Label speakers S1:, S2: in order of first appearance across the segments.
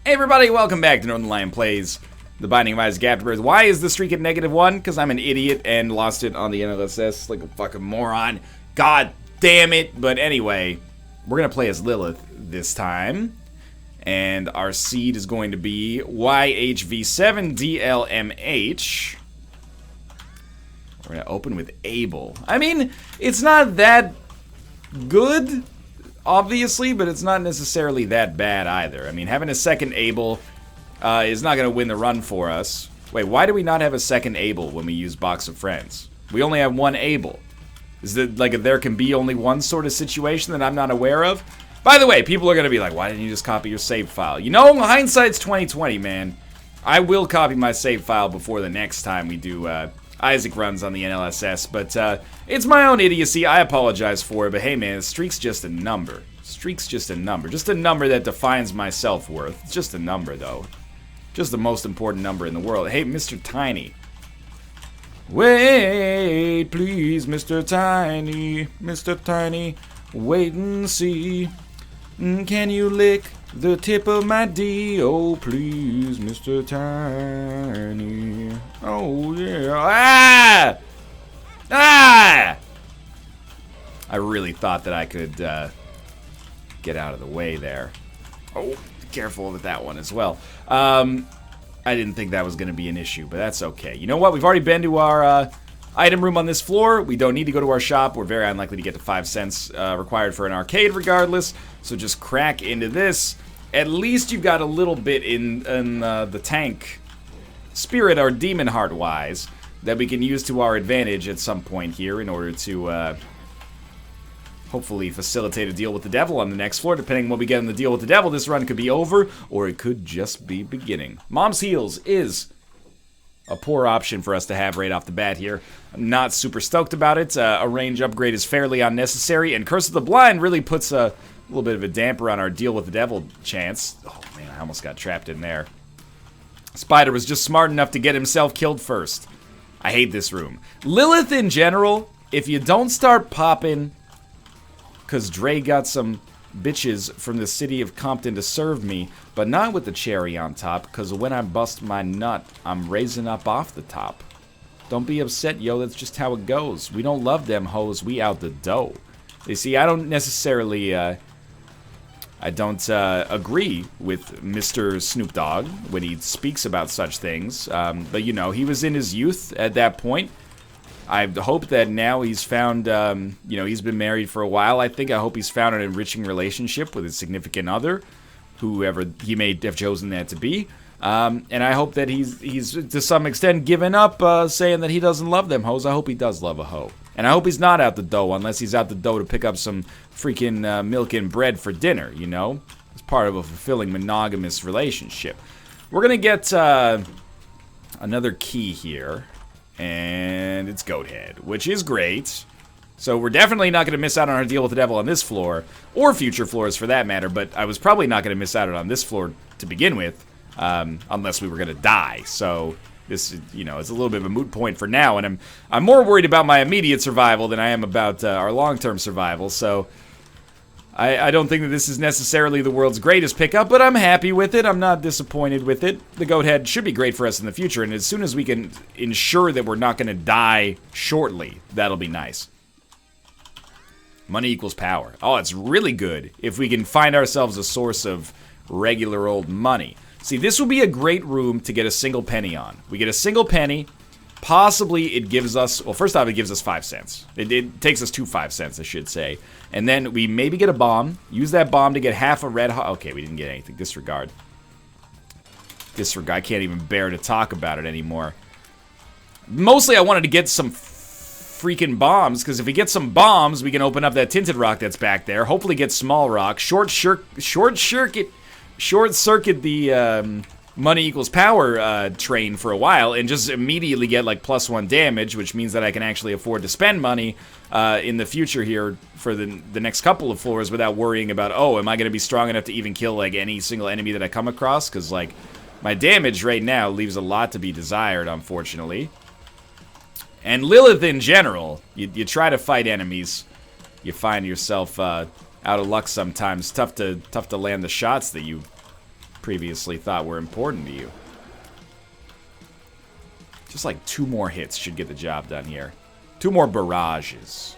S1: Hey everybody, welcome back to Northern Lion Plays The Binding of Isaac Afterbirth. Why is the streak at -1? Because I'm an idiot and lost it on the NLSS like a fucking moron. God damn it. But anyway, we're going to play as Lilith this time. And our seed is going to be YHV7 DLMH. We're going to open with Abel. I mean, it's not that good, obviously, but it's not necessarily that bad either. I mean, having a second Abel is not going to win the run for us. Wait, why do we not have a second Abel when we use Box of Friends? We only have one Abel. Is it like there can be only one sort of situation that I'm not aware of? By the way, people are going to be like, why didn't you just copy your save file? You know, hindsight's 2020, man. I will copy my save file before the next time we do Isaac runs on the NLSS, but it's my own idiocy. I apologize for it, but hey, man, streak's just a number. Streak's just a number. Just a number that defines my self-worth. It's just a number, though. Just the most important number in the world. Hey, Mr. Tiny. Wait, please, Mr. Tiny. Mr. Tiny, wait and see. Can you lick the tip of my D? Oh, please, Mr. Tiny. Oh, yeah. Ah! I really thought that I could get out of the way there. Oh, be careful with that one as well. I didn't think that was going to be an issue, but that's okay. You know what? We've already been to our item room on this floor. We don't need to go to our shop. We're very unlikely to get to 5 cents required for an arcade regardless. So just crack into this. At least you've got a little bit in the tank, spirit or demon heart wise, that we can use to our advantage at some point here in order to hopefully facilitate a deal with the devil on the next floor. Depending on what we get in the deal with the devil, this run could be over, or it could just be beginning. Mom's Heals is a poor option for us to have right off the bat here. I'm not super stoked about it. A range upgrade is fairly unnecessary, and Curse of the Blind really puts a little bit of a damper on our deal with the devil chance. Oh man, I almost got trapped in there. Spider was just smart enough to get himself killed first. I hate this room. Lilith in general, if you don't start popping, because Dre got some bitches from the city of Compton to serve me, but not with the cherry on top, because when I bust my nut, I'm raising up off the top. Don't be upset, yo, that's just how it goes. We don't love them hoes, we out the dough. You see, I don't necessarily, agree with Mr. Snoop Dogg when he speaks about such things, but you know, he was in his youth at that point. I hope that now he's found, he's been married for a while, I hope he's found an enriching relationship with his significant other, whoever he may have chosen that to be. And I hope that he's to some extent given up saying that he doesn't love them hoes. I hope he does love a hoe. And I hope he's not out the dough, unless he's out the dough to pick up some freaking milk and bread for dinner, you know? It's part of a fulfilling monogamous relationship. We're going to get another key here. And it's Goathead, which is great. So we're definitely not going to miss out on our deal with the devil on this floor, or future floors for that matter, but I was probably not going to miss out on this floor to begin with, unless we were going to die. So this, is a little bit of a moot point for now, and I'm more worried about my immediate survival than I am about our long-term survival, so I don't think that this is necessarily the world's greatest pickup, but I'm happy with it. I'm not disappointed with it. The Goathead should be great for us in the future, and as soon as we can ensure that we're not going to die shortly, that'll be nice. Money equals power. Oh, it's really good if we can find ourselves a source of regular old money. See, this would be a great room to get a single penny on. We get a single penny. Possibly it gives us, well, first off, it gives us 5 cents. It takes us to 5 cents, I should say. And then we maybe get a bomb. Use that bomb to get half a red hot. Okay, we didn't get anything. Disregard. Disregard. I can't even bear to talk about it anymore. Mostly I wanted to get some freaking bombs, because if we get some bombs, we can open up that tinted rock that's back there. Hopefully get small rock. Short circuit the money equals power train for a while, and just immediately get like +1 damage, which means that I can actually afford to spend money in the future here for the next couple of floors without worrying about, oh, am I going to be strong enough to even kill like any single enemy that I come across? Because like my damage right now leaves a lot to be desired, unfortunately. And Lilith in general, you try to fight enemies, you find yourself out of luck sometimes. Tough to land the shots that you previously thought were important to you. Just like 2 more hits should get the job done here. 2 more barrages.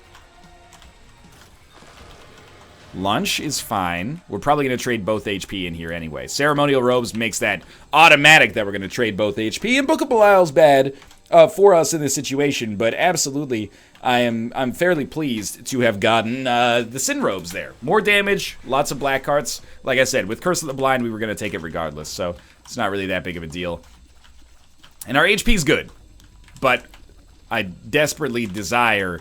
S1: Lunch is fine. We're probably going to trade both HP in here anyway. Ceremonial Robes makes that automatic that we're going to trade both HP. And Book of Belial's bad for us in this situation, but absolutely, I'm fairly pleased to have gotten the Sin Robes there. More damage, lots of black hearts. Like I said, with Curse of the Blind, we were going to take it regardless, so it's not really that big of a deal. And our HP's good, but I desperately desire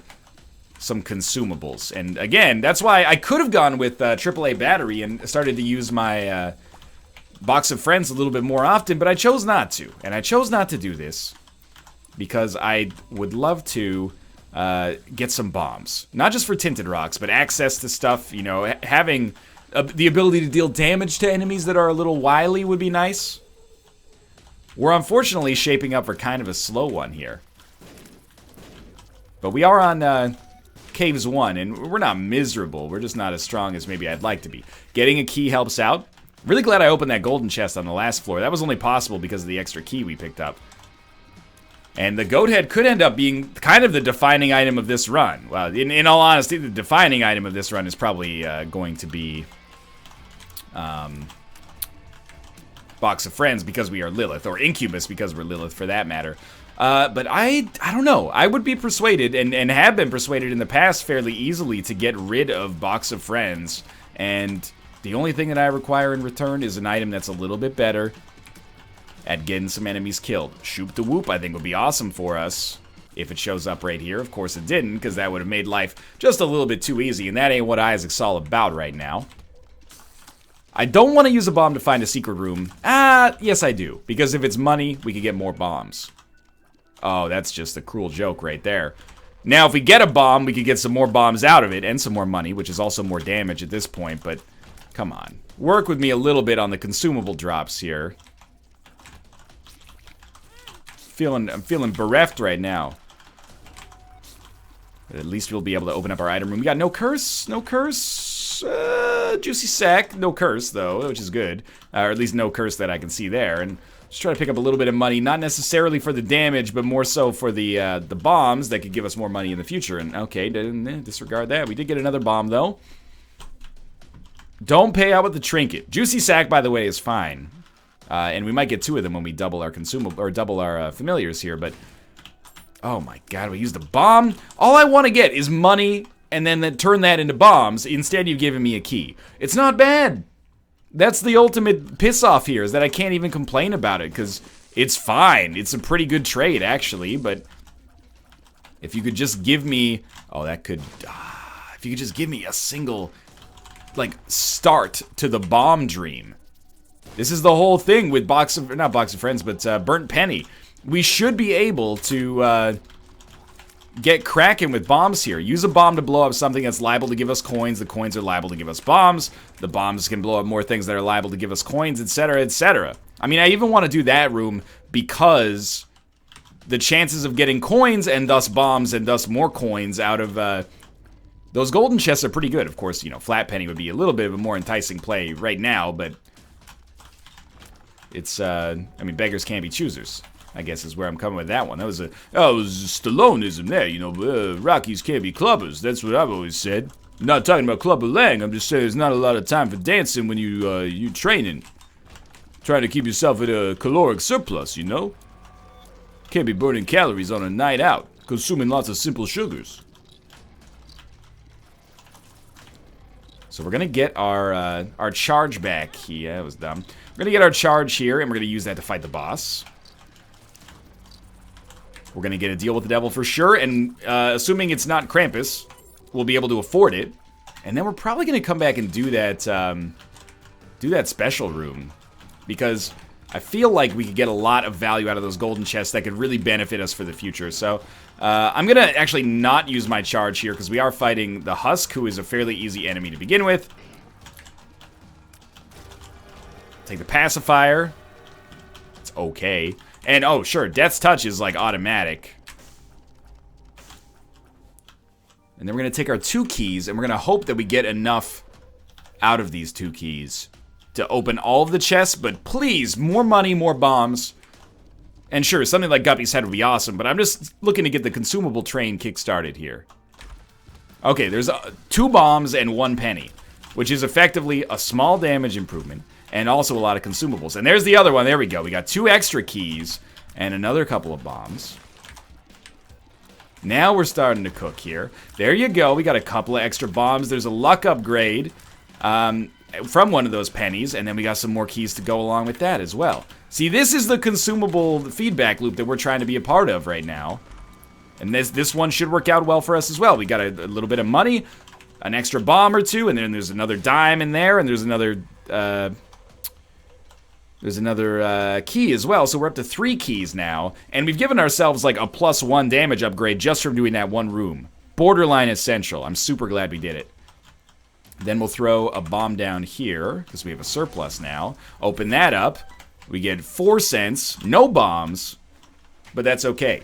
S1: some consumables. And again, that's why I could have gone with AAA battery and started to use my Box of Friends a little bit more often, but I chose not to. And I chose not to do this because I would love to get some bombs. Not just for Tinted Rocks, but access to stuff, you know, having the ability to deal damage to enemies that are a little wily would be nice. We're unfortunately shaping up for kind of a slow one here. But we are on Caves 1, and we're not miserable. We're just not as strong as maybe I'd like to be. Getting a key helps out. Really glad I opened that golden chest on the last floor. That was only possible because of the extra key we picked up. And the goat head could end up being kind of the defining item of this run. Well, in all honesty, the defining item of this run is probably going to be Box of Friends because we are Lilith, or Incubus because we're Lilith for that matter. But I don't know. I would be persuaded, and have been persuaded in the past fairly easily to get rid of Box of Friends. And the only thing that I require in return is an item that's a little bit better at getting some enemies killed. Shoop the Whoop, I think, would be awesome for us if it shows up right here. Of course it didn't, because that would have made life just a little bit too easy, and that ain't what Isaac's all about right now. I don't want to use a bomb to find a secret room. Yes I do, because if it's money, we could get more bombs. Oh, that's just a cruel joke right there. Now, if we get a bomb, we could get some more bombs out of it, and some more money, which is also more damage at this point, but come on. Work with me a little bit on the consumable drops here. I'm feeling bereft right now. But at least we'll be able to open up our item room. We got no curse, no curse. Juicy sack, no curse though, which is good. Or at least no curse that I can see there. And just try to pick up a little bit of money, not necessarily for the damage, but more so for the bombs that could give us more money in the future. And okay, disregard that. We did get another bomb though. Don't pay out with the trinket. Juicy sack, by the way, is fine. And we might get 2 of them when we double our consumable, or double our familiars here, but oh my god, we used a bomb? All I want to get is money, and then turn that into bombs. Instead, you've given me a key. It's not bad. That's the ultimate piss-off here, is that I can't even complain about it, because it's fine. It's a pretty good trade, actually, but if you could just give me... Oh, that could... if you could just give me a single, like, start to the bomb dream. This is the whole thing with not Box of Friends, but Burnt Penny. We should be able to get cracking with bombs here. Use a bomb to blow up something that's liable to give us coins. The coins are liable to give us bombs. The bombs can blow up more things that are liable to give us coins, etc., etc. I mean, I even want to do that room because the chances of getting coins and thus bombs and thus more coins out of those golden chests are pretty good. Of course, you know, Flat Penny would be a little bit of a more enticing play right now, but it's, I mean, beggars can't be choosers, I guess is where I'm coming with that one. That was it was Stalloneism there, you know, Rockies can't be clubbers. That's what I've always said. I'm not talking about Clubber Lang, I'm just saying there's not a lot of time for dancing when you training. Trying to keep yourself at a caloric surplus, you know? Can't be burning calories on a night out, consuming lots of simple sugars. So we're gonna get our charge back here. That was dumb. We're gonna get our charge here, and we're gonna use that to fight the boss. We're gonna get a deal with the devil for sure, and assuming it's not Krampus, we'll be able to afford it. And then we're probably gonna come back and do that special room, because I feel like we could get a lot of value out of those golden chests that could really benefit us for the future. So I'm gonna actually not use my charge here, because we are fighting the Husk, who is a fairly easy enemy to begin with. Take the pacifier. It's okay. And oh, sure, Death's Touch is like automatic. And then we're gonna take our 2 keys, and we're gonna hope that we get enough out of these 2 keys to open all of the chests, but please, more money, more bombs. And sure, something like Guppy's head would be awesome, but I'm just looking to get the consumable train kick-started here. Okay, there's 2 bombs and 1 penny, which is effectively a small damage improvement and also a lot of consumables. And there's the other one. There we go. We got 2 extra keys and another couple of bombs. Now we're starting to cook here. There you go. We got a couple of extra bombs. There's a luck upgrade from one of those pennies, and then we got some more keys to go along with that as well. See, this is the consumable feedback loop that we're trying to be a part of right now. And this one should work out well for us as well. We got a little bit of money, an extra bomb or 2, and then there's another dime in there, and there's another key as well. So we're up to 3 keys now, and we've given ourselves like a +1 damage upgrade just from doing that one room. Borderline essential. I'm super glad we did it. Then we'll throw a bomb down here because we have a surplus now. Open that up. We get 4 cents, no bombs, but that's okay.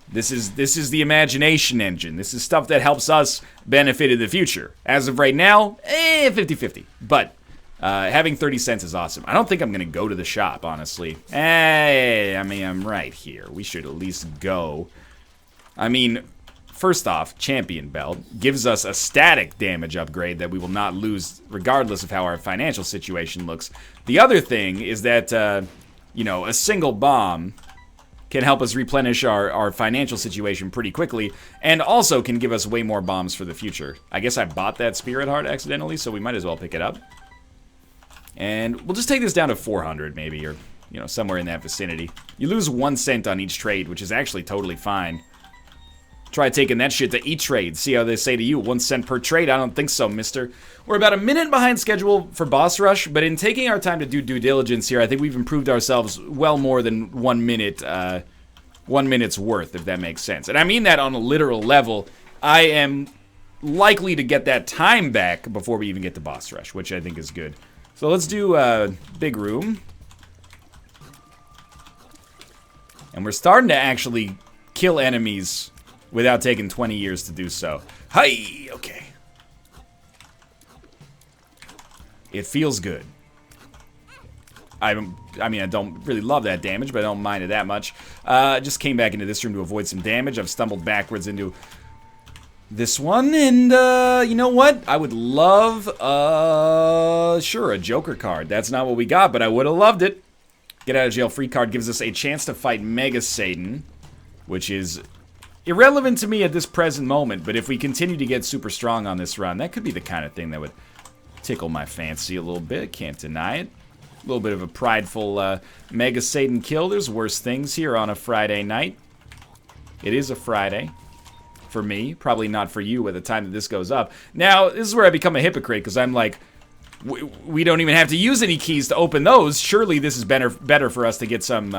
S1: This is the imagination engine. This is stuff that helps us benefit in the future. As of right now, 50-50. But having 30 cents is awesome. I don't think I'm going to go to the shop, honestly. Hey, I mean, I'm right here. We should at least go. I mean, first off, Champion Belt gives us a static damage upgrade that we will not lose regardless of how our financial situation looks. The other thing is that, you know, a single bomb can help us replenish our financial situation pretty quickly, and also can give us way more bombs for the future. I guess I bought that Spirit Heart accidentally, so we might as well pick it up. And we'll just take this down to 400 maybe, or, you know, somewhere in that vicinity. You lose 1 cent on each trade, which is actually totally fine. Try taking that shit to E-Trade. See how they say to you, 1 cent per trade? I don't think so, mister. We're about a minute behind schedule for Boss Rush, but in taking our time to do due diligence here, I think we've improved ourselves well more than 1 minute, 1 minute's worth, if that makes sense. And I mean that on a literal level. I am likely to get that time back before we even get to Boss Rush, which I think is good. So let's do Big Room. And we're starting to actually kill enemies without taking 20 years to do so. Hi! Okay. It feels good. I mean, I don't really love that damage, but I don't mind it that much. Just came back into this room to avoid some damage. I've stumbled backwards into this one, and you know what? I would love, sure, a Joker card. That's not what we got, but I would have loved it. Get out of jail free card gives us a chance to fight Mega Satan, which is irrelevant to me at this present moment, but if we continue to get super strong on this run, that could be the kind of thing that would tickle my fancy a little bit. Can't deny it. A little bit of a prideful Mega Satan kill. There's worse things here on a Friday night. It is a Friday. For me. Probably not for you at the time that this goes up. Now, this is where I become a hypocrite, because I'm like, we don't even have to use any keys to open those. Surely this is better for us to get some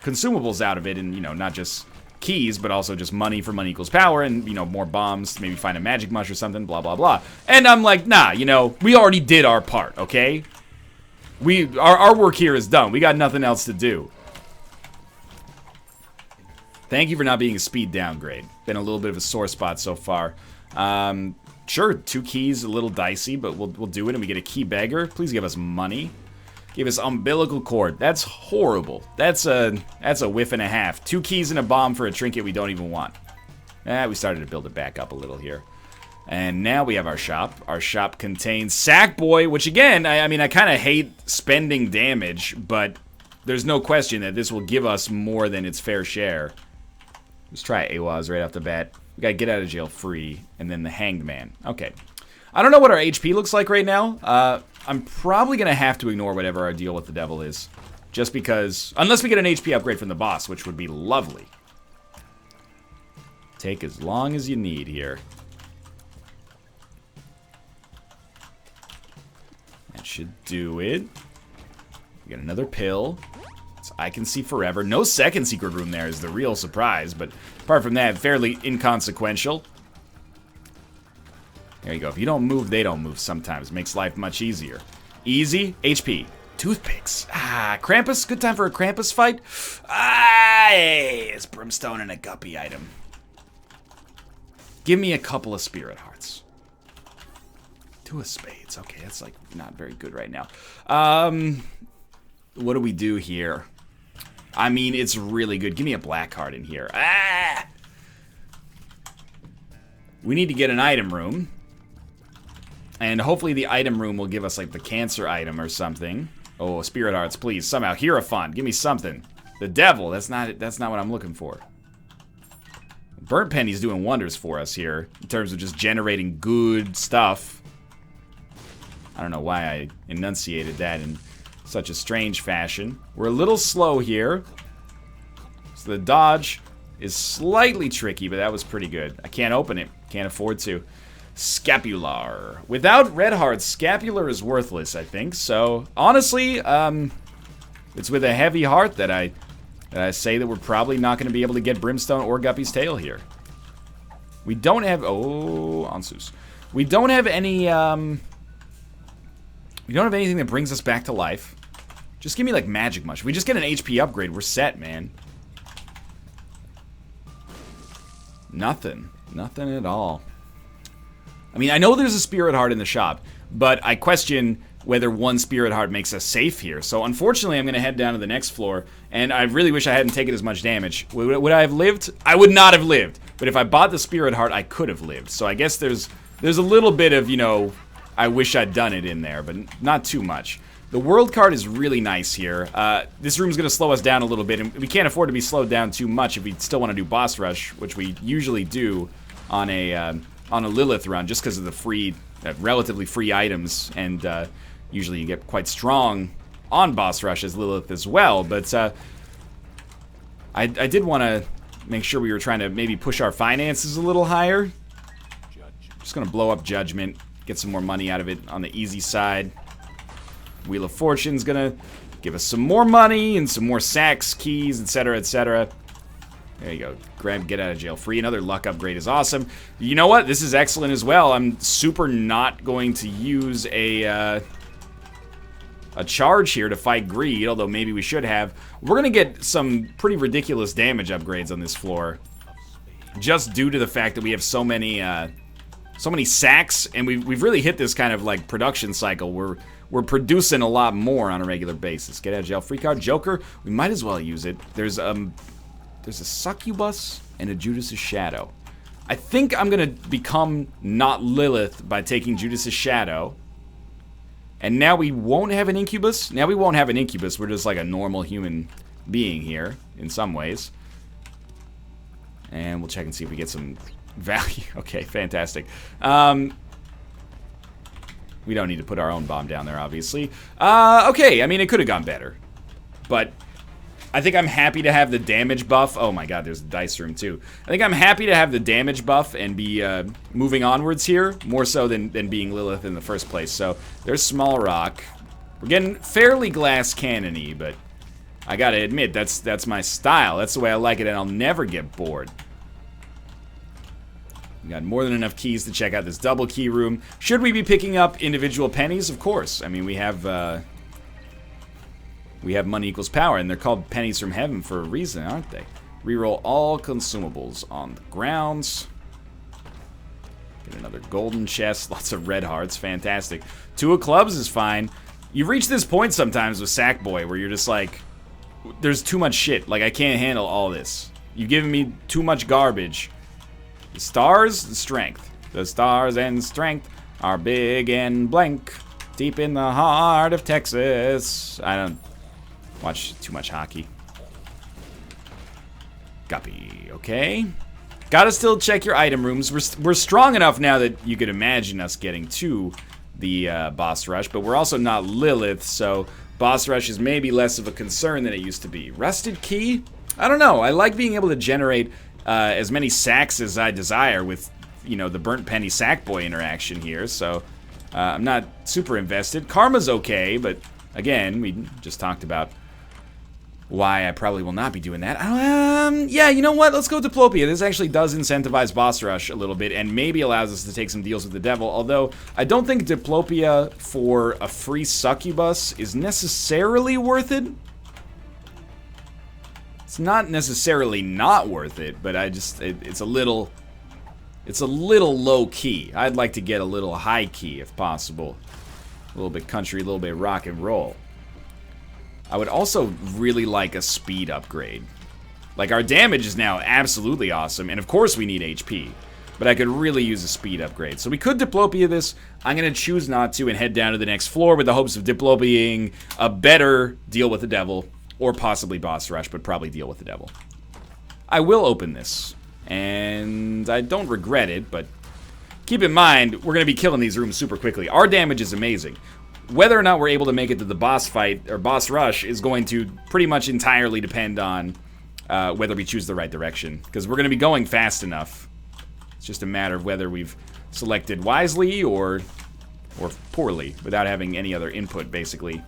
S1: consumables out of it, and, you know, not just keys, but also just money for money equals power, and, you know, more bombs, maybe find a magic mush or something, blah, blah, blah. And I'm like, nah, you know, we already did our part, okay? Our work here is done. We got nothing else to do. Thank you for not being a speed downgrade. Been a little bit of a sore spot so far. Sure, 2 keys, a little dicey, but we'll do it, and we get a key beggar. Please give us money. Give us umbilical cord. That's horrible. That's a whiff and a half. 2 keys and a bomb for a trinket we don't even want. We started to build it back up a little here. And now we have our shop. Our shop contains Sackboy, which again, I mean, I kind of hate spending damage, but there's no question that this will give us more than its fair share. Let's try AWAS right off the bat. We gotta get out of jail free, and then the Hanged Man. Okay. I don't know what our HP looks like right now. I'm probably gonna have to ignore whatever our deal with the devil is. Just because, unless we get an HP upgrade from the boss, which would be lovely. Take as long as you need here. That should do it. We got another pill. So I can see forever. No second secret room there is the real surprise, but apart from that, fairly inconsequential. There you go. If you don't move, they don't move sometimes. Makes life much easier. Easy. HP. Toothpicks. Krampus. Good time for a Krampus fight. Hey, it's Brimstone and a Guppy item. Give me a couple of Spirit Hearts. Two of spades. Okay, that's like not very good right now. What do we do here? I mean, it's really good. Give me a black card in here. Ah! We need to get an item room. And hopefully the item room will give us like the cancer item or something. Oh, spirit hearts, please. Somehow, Hierophant, give me something. The devil, that's not what I'm looking for. Burnt Penny's doing wonders for us here in terms of just generating good stuff. I don't know why I enunciated that in such a strange fashion. We're a little slow here. So the dodge is slightly tricky, but that was pretty good. I can't open it. Can't afford to. Scapular. Without red hearts, scapular is worthless, I think. So, honestly, it's with a heavy heart that I say that we're probably not going to be able to get Brimstone or Guppy's Tail here. We don't have... Oh, Ansus. We don't have any... We don't have anything that brings us back to life. Just give me, like, Magic Mush. If we just get an HP upgrade, we're set, man. Nothing. Nothing at all. I mean, I know there's a Spirit Heart in the shop, but I question whether one Spirit Heart makes us safe here. So, unfortunately, I'm going to head down to the next floor, and I really wish I hadn't taken as much damage. Would I have lived? I would not have lived. But if I bought the Spirit Heart, I could have lived. So, I guess there's a little bit of, you know, I wish I'd done it in there, but not too much. The World card is really nice here. This room's going to slow us down a little bit, and we can't afford to be slowed down too much if we still want to do Boss Rush, which we usually do on a Lilith run, just because of the free, relatively free items, and usually you get quite strong on Boss Rush as Lilith as well, but I did want to make sure we were trying to maybe push our finances a little higher. Just going to blow up Judgment, get some more money out of it on the easy side. Wheel of Fortune's gonna give us some more money and some more sacks, keys, etc., etc. There you go. Get out of jail free. Another luck upgrade is awesome. You know what? This is excellent as well. I'm super not going to use a charge here to fight greed, although maybe we should have. We're gonna get some pretty ridiculous damage upgrades on this floor, just due to the fact that we have so many sacks, and we've really hit this kind of like production cycle. We're producing a lot more on a regular basis. Get out of jail free card. Joker, we might as well use it. There's a Succubus and a Judas' Shadow. I think I'm gonna become not Lilith by taking Judas' Shadow. And now we won't have an Incubus. Now we won't have an Incubus. We're just like a normal human being here in some ways. And we'll check and see if we get some value. Okay, fantastic. We don't need to put our own bomb down there, obviously. Okay, I mean, it could have gone better. But I think I'm happy to have the damage buff. Oh my god, there's the dice room, too. I think I'm happy to have the damage buff and be moving onwards here, more so than being Lilith in the first place. So, there's Small Rock. We're getting fairly glass cannon-y, but I gotta admit, that's my style. That's the way I like it, and I'll never get bored. We got more than enough keys to check out this double key room. Should we be picking up individual pennies? Of course. I mean, we have money equals power, and they're called pennies from heaven for a reason, aren't they? Reroll all consumables on the grounds. Get another golden chest. Lots of red hearts. Fantastic. Two of clubs is fine. You reach this point sometimes with Sackboy where you're just like, there's too much shit. Like, I can't handle all this. You've given me too much garbage. The stars and strength. The stars and strength are big and blank, deep in the heart of Texas. I don't watch too much hockey. Guppy, okay. Gotta still check your item rooms. We're strong enough now that you could imagine us getting to the boss rush, but we're also not Lilith, so boss rush is maybe less of a concern than it used to be. Rusted key? I don't know. I like being able to generate as many sacks as I desire with, you know, the Burnt Penny Sackboy interaction here, so I'm not super invested. Karma's okay, but again, we just talked about why I probably will not be doing that. Yeah, you know what? Let's go Diplopia. This actually does incentivize boss rush a little bit and maybe allows us to take some deals with the devil, although I don't think Diplopia for a free succubus is necessarily worth it. It's not necessarily not worth it, but it's a little It's a little low key. I'd like to get a little high key if possible. A little bit country, a little bit rock and roll. I would also really like a speed upgrade. Like, our damage is now absolutely awesome, and of course we need HP. But I could really use a speed upgrade. So we could Diplopia this. I'm going to choose not to and head down to the next floor with the hopes of Diplopiaing a better Deal with the Devil, or possibly Boss Rush, but probably Deal with the Devil. I will open this, and I don't regret it, but keep in mind, we're going to be killing these rooms super quickly. Our damage is amazing. Whether or not we're able to make it to the boss fight, or boss rush, is going to pretty much entirely depend on whether we choose the right direction. Because we're going to be going fast enough. It's just a matter of whether we've selected wisely or poorly, without having any other input, basically.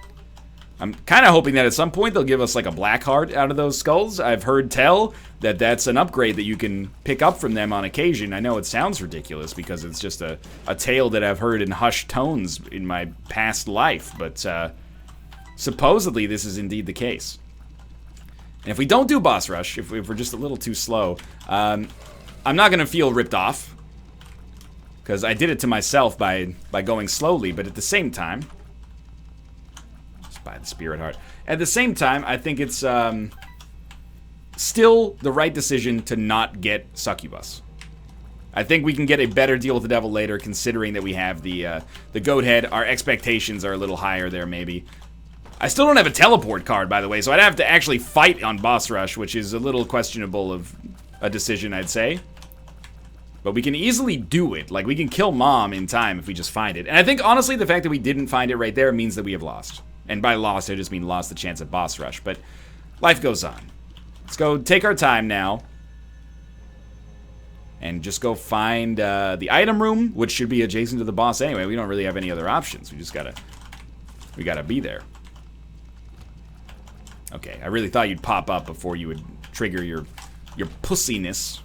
S1: I'm kind of hoping that at some point they'll give us like a black heart out of those skulls. I've heard tell that that's an upgrade that you can pick up from them on occasion. I know it sounds ridiculous because it's just a tale that I've heard in hushed tones in my past life, but supposedly this is indeed the case. And if we don't do boss rush, if we're just a little too slow, I'm not going to feel ripped off, because I did it to myself by going slowly, but at the same time, by the Spirit Heart. At the same time, I think it's still the right decision to not get Succubus. I think we can get a better Deal with the Devil later, considering that we have the Goat Head. Our expectations are a little higher there, maybe. I still don't have a teleport card, by the way, so I'd have to actually fight on Boss Rush, which is a little questionable of a decision, I'd say. But we can easily do it. Like, we can kill Mom in time if we just find it. And I think, honestly, the fact that we didn't find it right there means that we have lost. And by lost, I just mean lost the chance at boss rush. But life goes on. Let's go take our time now. And just go find the item room, which should be adjacent to the boss anyway. We don't really have any other options. We just gotta be there. Okay, I really thought you'd pop up before you would trigger your pussiness.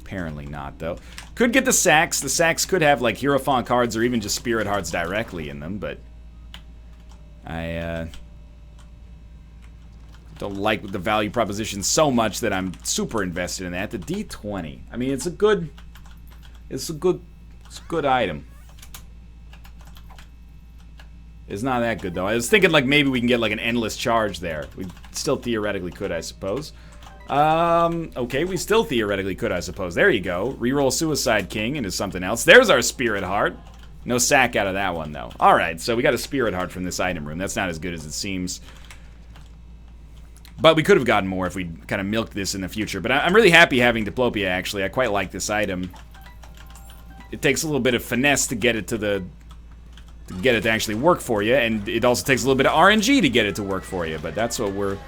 S1: Apparently not, though. Could get the sacks. The sacks could have, like, Hierophant cards or even just Spirit Hearts directly in them, but I don't like the value proposition so much that I'm super invested in that. The D20. I mean, it's a good item. It's not that good, though. I was thinking, like, maybe we can get, like, an endless charge there. We still theoretically could, I suppose. Okay, we still theoretically could, I suppose. There you go. Reroll Suicide King into something else. There's our Spirit Heart. No sack out of that one, though. Alright, so we got a Spirit Heart from this item room. That's not as good as it seems. But we could have gotten more if we kind of milked this in the future. But I'm really happy having Diplopia, actually. I quite like this item. It takes a little bit of finesse to get it to actually work for you, and it also takes a little bit of RNG to get it to work for you. But that's what we're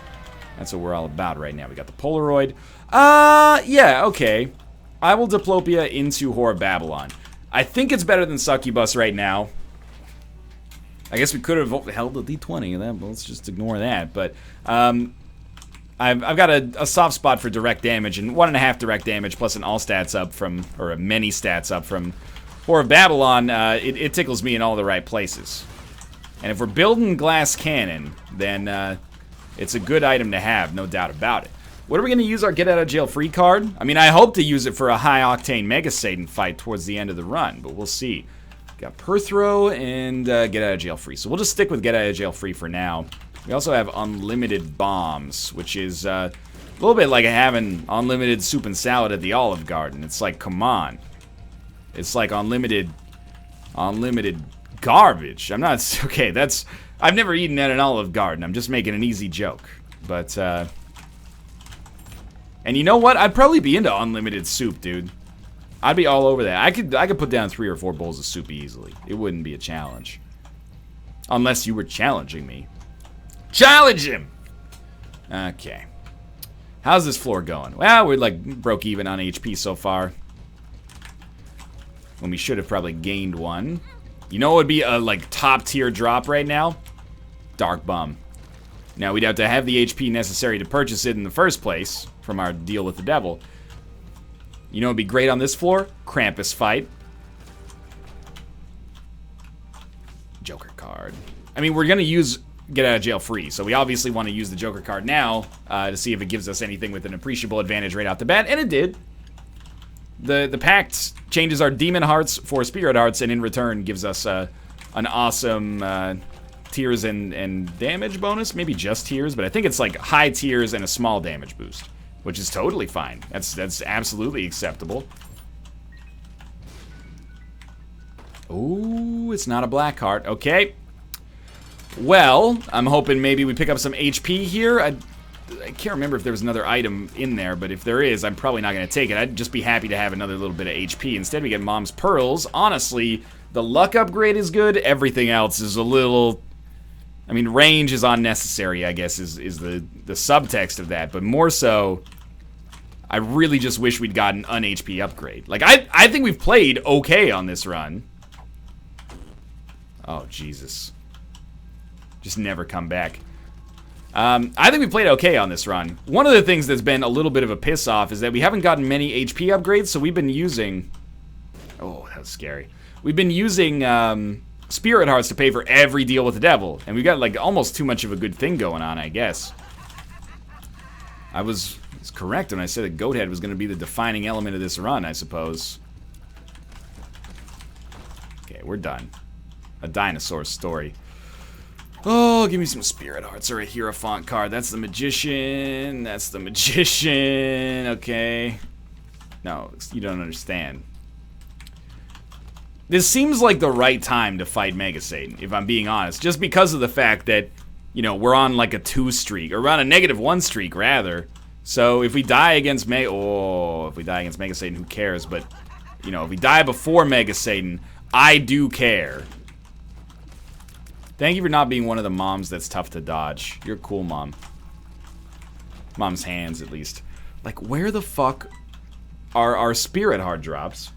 S1: all about right now. We got the Polaroid. Yeah, okay. I will Diplopia into Whore of Babylon. I think it's better than Succubus right now. I guess we could have held the D20. But let's just ignore that. But I've got a soft spot for direct damage, and 1.5 direct damage plus an all stats up from, or a many stats up from Whore of Babylon. It tickles me in all the right places. And if we're building Glass Cannon, then it's a good item to have, no doubt about it. What are we going to use our Get Out of Jail Free card? I mean, I hope to use it for a high-octane Mega Satan fight towards the end of the run, but we'll see. Got Perthrow and Get Out of Jail Free, so we'll just stick with Get Out of Jail Free for now. We also have Unlimited Bombs, which is a little bit like having unlimited soup and salad at the Olive Garden. It's like, come on. It's like unlimited garbage. I'm not, okay, that's, I've never eaten at an Olive Garden. I'm just making an easy joke. But, and you know what? I'd probably be into unlimited soup, dude. I'd be all over that. I could put down 3 or 4 bowls of soup easily. It wouldn't be a challenge. Unless you were challenging me. Challenge him! Okay. How's this floor going? Well, we're like broke even on HP so far. When we should have probably gained 1. You know what would be a like top tier drop right now? Dark Bum. Now we'd have to have the HP necessary to purchase it in the first place from our Deal with the Devil. You know what would be great on this floor? Krampus fight. Joker card. I mean, we're gonna use Get Out of Jail Free, so we obviously want to use the Joker card now to see if it gives us anything with an appreciable advantage right out the bat, and it did. the pact changes our demon hearts for spirit hearts, and in return gives us an awesome tears and damage bonus. Maybe just tears, but I think it's like high tears and a small damage boost, which is totally fine. That's absolutely acceptable. Ooh, it's not a black heart. Okay. Well, I'm hoping maybe we pick up some HP here. I can't remember if there was another item in there, but if there is, I'm probably not going to take it. I'd just be happy to have another little bit of HP. Instead, we get Mom's Pearls. Honestly, the luck upgrade is good. Everything else is a little... I mean, range is unnecessary, I guess, is the subtext of that. But more so, I really just wish we'd gotten an HP upgrade. Like, I think we've played okay on this run. Oh, Jesus. Just never come back. I think we played okay on this run. One of the things that's been a little bit of a piss off is that we haven't gotten many HP upgrades, so we've been using... Oh, that was scary. We've been using Spirit Hearts to pay for every deal with the devil, and we got like almost too much of a good thing going on, I guess. I was correct when I said that Goathead was going to be the defining element of this run, I suppose. Okay, we're done. A dinosaur story. Oh, give me some Spirit Hearts or a Hierophant card. That's the Magician. That's the Magician. Okay. No, you don't understand. This seems like the right time to fight Mega Satan, if I'm being honest. Just because of the fact that, you know, we're on like a 2 streak. Or we're on a -1 streak, rather. So if we die against if we die against Mega Satan, who cares? But, you know, if we die before Mega Satan, I do care. Thank you for not being one of the moms that's tough to dodge. You're a cool mom. Mom's hands, at least. Like, where the fuck are our Spirit Heart drops?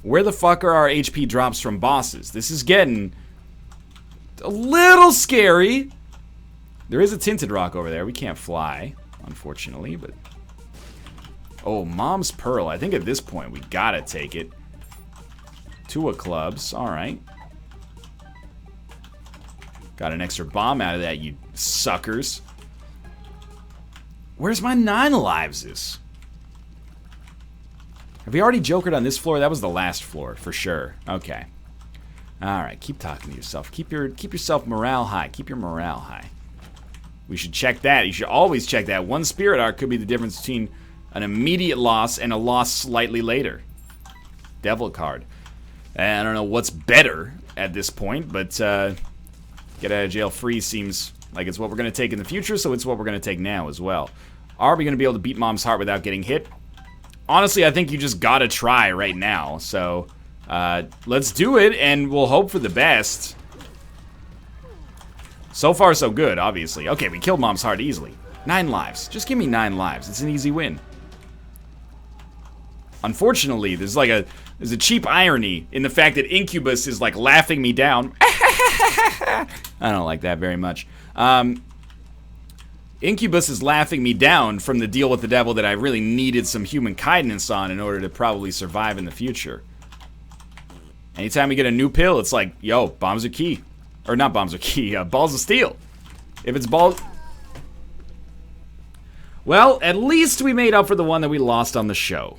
S1: Where the fuck are our HP drops from bosses? This is getting a little scary. There is a Tinted Rock over there. We can't fly, unfortunately, but... Oh, Mom's Pearl. I think at this point we gotta take it. 2 of clubs. Alright. Got an extra bomb out of that, you suckers. Where's my 9 lives? Have we already jokered on this floor? That was the last floor, for sure. Okay. Alright, keep talking to yourself. Keep yourself morale high. Keep your morale high. We should check that. You should always check that. 1 Spirit Arc could be the difference between an immediate loss and a loss slightly later. Devil card. I don't know what's better at this point, but get out of jail free seems like it's what we're going to take in the future, so it's what we're going to take now as well. Are we going to be able to beat Mom's heart without getting hit? Honestly, I think you just gotta try right now, so let's do it, and we'll hope for the best. So far, so good, obviously. Okay, we killed Mom's heart easily. 9 lives. Just give me 9 lives. It's an easy win. Unfortunately, there's a cheap irony in the fact that Incubus is like laughing me down. I don't like that very much. Incubus is laughing me down from the deal with the devil that I really needed some human kindness on in order to probably survive in the future. Anytime we get a new pill, it's like, yo, bombs are key. Or not bombs are key, balls of steel. If it's balls... Well, at least we made up for the one that we lost on the show.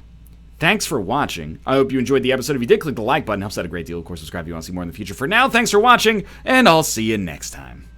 S1: Thanks for watching. I hope you enjoyed the episode. If you did, click the like button. Helps out a great deal. Of course, subscribe if you want to see more in the future. For now, thanks for watching, and I'll see you next time.